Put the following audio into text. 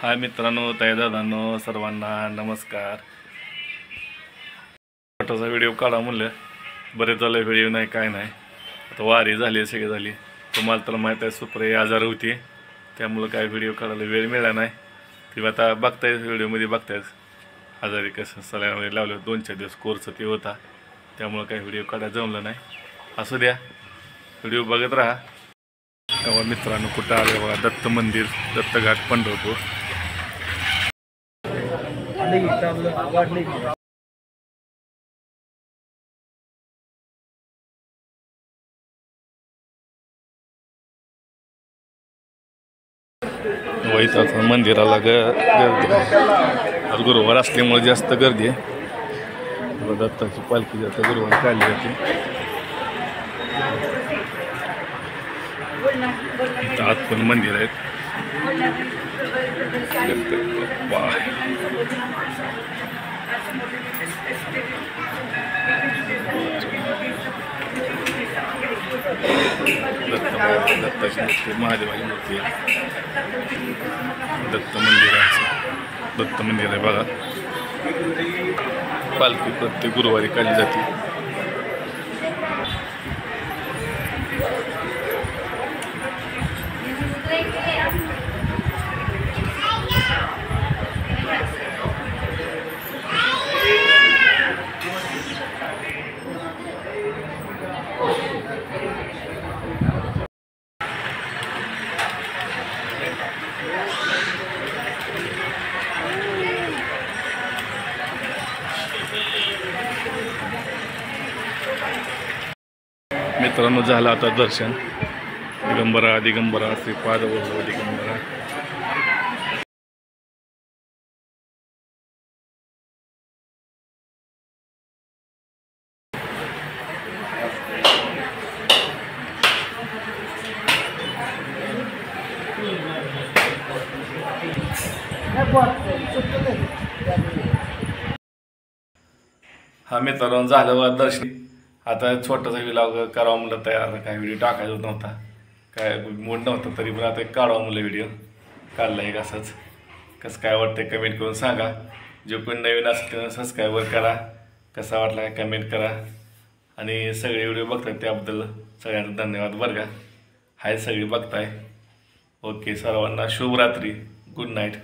हाय मित्रांनो, ताई दादांनो, सर्वांना नमस्कार. छोटासा व्हिडिओ काढा म्हणलं, बरेच झालं व्हिडिओ नाही काय नाही. आता वारी झाली सगळी झाली. तुम्हाला तर माहीत आहे सुप्रिया आजार होती, त्यामुळं काय व्हिडिओ काढायला वेळ मिळाला नाही. ती आता बघताय व्हिडिओमध्ये बघतायच आजारी कसं सलाईन वगैरे लावलं. 2-4 दिवस कोर्स ते होता, त्यामुळं काही व्हिडिओ काढायला जमलं नाही. असू द्या, व्हिडिओ बघत राहा. तेव्हा मित्रांनो कुठं आले बघा, दत्त मंदिर, दत्तघाट, पंढरपूर. वैताचं मंदिराला गर्दी आज गुरुवार असल्यामुळे जास्त गर्दी आहे. दत्ताची पालखी जास्त गुरुवार काढली जाते. आत पण मंदिर आहेत. दत्ताची मूर्ती, महादेवाची मूर्ती आहे. दत्त मंदिर आहे बघा. पालखी प्रत्येक गुरुवारी काढली जाते. मित्रांनो झालं आता दर्शन. दिगंबरा श्रीपाद वल्लभ दिगंबरा. हा मित्रांनो झालं बघा दर्शन. आता छोटासा व्हिडिओ करावा म्हणलं तयार, काय व्हिडिओ टाकायचा नव्हता, काय मूड नव्हता, तरी पण आता काढावा म्हणलं व्हिडिओ. काढला एक असंच. कसं काय वाटतं कमेंट करून सांगा. जो कोणी नवीन असेल त्यानं सबस्क्राईबर करा. कसा वाटला काय कमेंट करा. आणि सगळे व्हिडिओ बघताय त्याबद्दल सगळ्यांना धन्यवाद बरं का. हाय सगळी बघताय. ओके, सर्वांना शुभरात्री, गुड नाईट.